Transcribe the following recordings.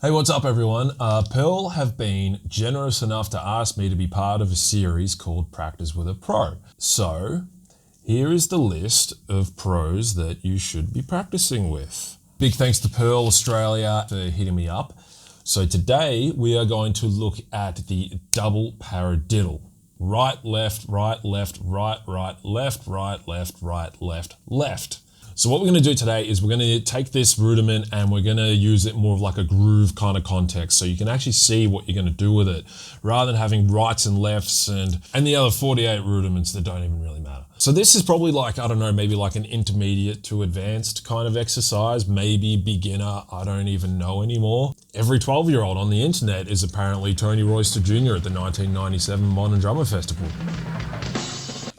Hey, what's up everyone? Pearl have been generous enough to ask me to be part of a series called Practice with a Pro. So, here is the list of pros that you should be practicing with. Big thanks to Pearl Australia for hitting me up. So today we are going to look at the Double Paradiddle. Right, left, right, left, right, right, left, right, left, right, left, left. So what we're going to do today is we're going to take this rudiment and we're going to use it more of like a groove kind of context so you can actually see what you're going to do with it rather than having rights and lefts and the other 48 rudiments that don't even really matter. So this is probably like, I don't know, maybe like an intermediate to advanced kind of exercise, maybe beginner, I don't even know anymore. Every 12-year-old on the internet is apparently Tony Royster Jr. at the 1997 Modern Drummer Festival.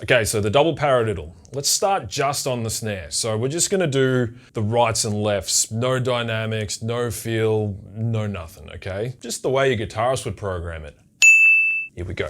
Okay, so the double paradiddle. Let's start just on the snare. So we're just gonna do the rights and lefts, no dynamics, no feel, no nothing, okay? Just the way your guitarist would program it. Here we go.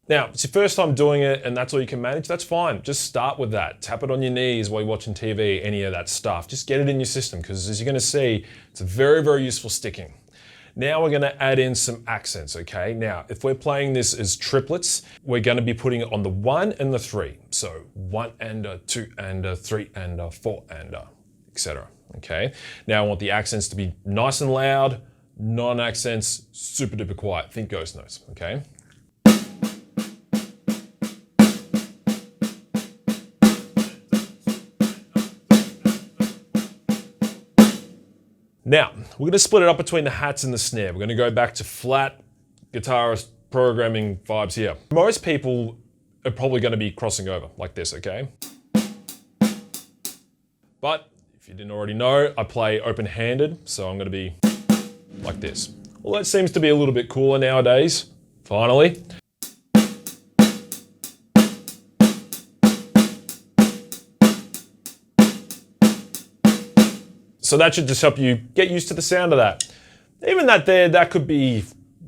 Now, it's your first time doing it and that's all you can manage, that's fine. Just start with that. Tap it on your knees while you're watching TV, any of that stuff. Just get it in your system because as you're gonna see, it's a very, very useful sticking. Now we're gonna add in some accents, okay? Now, if we're playing this as triplets, we're gonna be putting it on the 1 and the 3. So 1 and a 2 and a 3 and a 4 and a, etc. Okay? Now I want the accents to be nice and loud, non-accents, super duper quiet. Think ghost notes, okay? Now, we're going to split it up between the hats and the snare. We're going to go back to flat guitarist programming vibes here. Most people are probably going to be crossing over like this, okay? But if you didn't already know, I play open-handed, so I'm going to be like this. Well, that seems to be a little bit cooler nowadays, finally. So that should just help you get used to the sound of that. Even that could be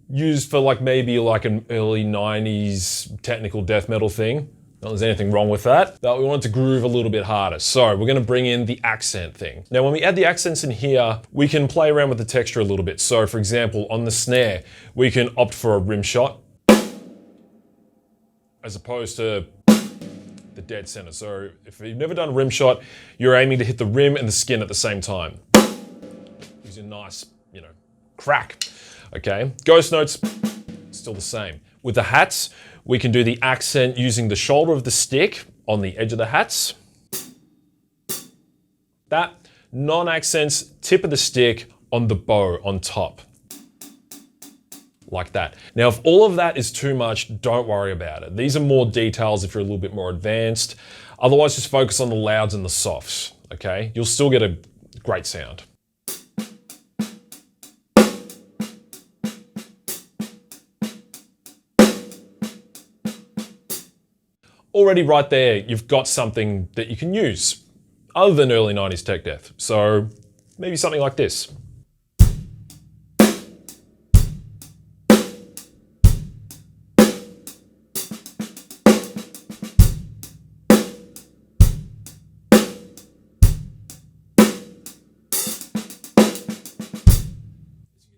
used for like maybe like an early 90s technical death metal thing. Not that there's anything wrong with that, but we want it to groove a little bit harder. So we're gonna bring in the accent thing. Now when we add the accents in here, we can play around with the texture a little bit. So for example, on the snare, we can opt for a rim shot as opposed to the dead center. So if you've never done a rim shot, you're aiming to hit the rim and the skin at the same time. Use a nice, crack. Okay, ghost notes, still the same. With the hats, we can do the accent using the shoulder of the stick on the edge of the hats. That, non-accents, tip of the stick on the bow on top. Like that. Now, if all of that is too much, don't worry about it. These are more details if you're a little bit more advanced. Otherwise, just focus on the louds and the softs, okay? You'll still get a great sound. Already right there, you've got something that you can use other than early 90s tech death. So maybe something like this.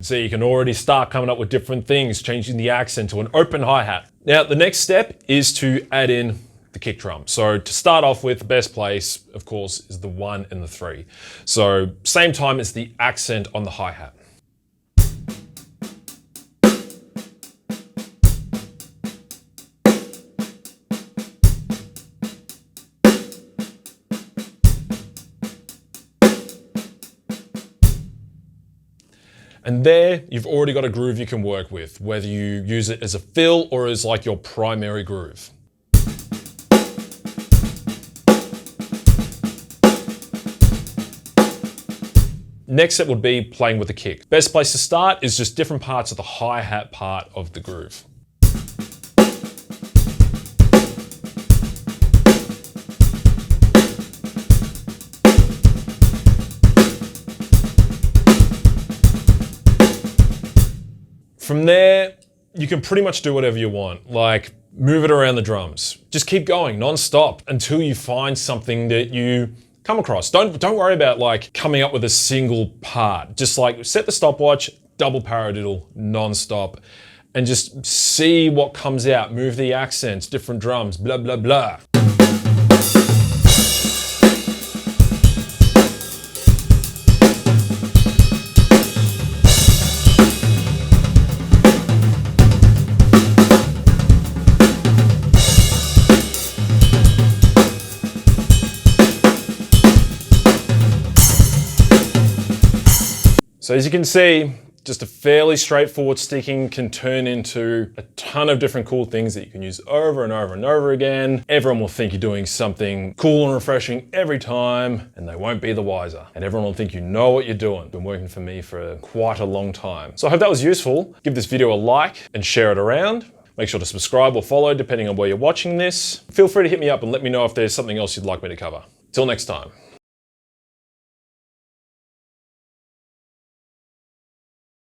So you can already start coming up with different things, changing the accent to an open hi-hat. Now, the next step is to add in the kick drum. So to start off with, the best place, of course, is the 1 and the 3. So same time as the accent on the hi-hat. And there, you've already got a groove you can work with, whether you use it as a fill or as like your primary groove. Next step would be playing with the kick. Best place to start is just different parts of the hi-hat part of the groove. From there, you can pretty much do whatever you want. Like, move it around the drums. Just keep going non-stop until you find something that you come across. Don't worry about like coming up with a single part. Just like set the stopwatch, double paradiddle non-stop, and just see what comes out. Move the accents, different drums, blah, blah, blah. So as you can see, just a fairly straightforward sticking can turn into a ton of different cool things that you can use over and over and over again. Everyone will think you're doing something cool and refreshing every time, and they won't be the wiser. And everyone will think you know what you're doing. It's been working for me for quite a long time. So I hope that was useful. Give this video a like and share it around. Make sure to subscribe or follow depending on where you're watching this. Feel free to hit me up and let me know if there's something else you'd like me to cover. Till next time.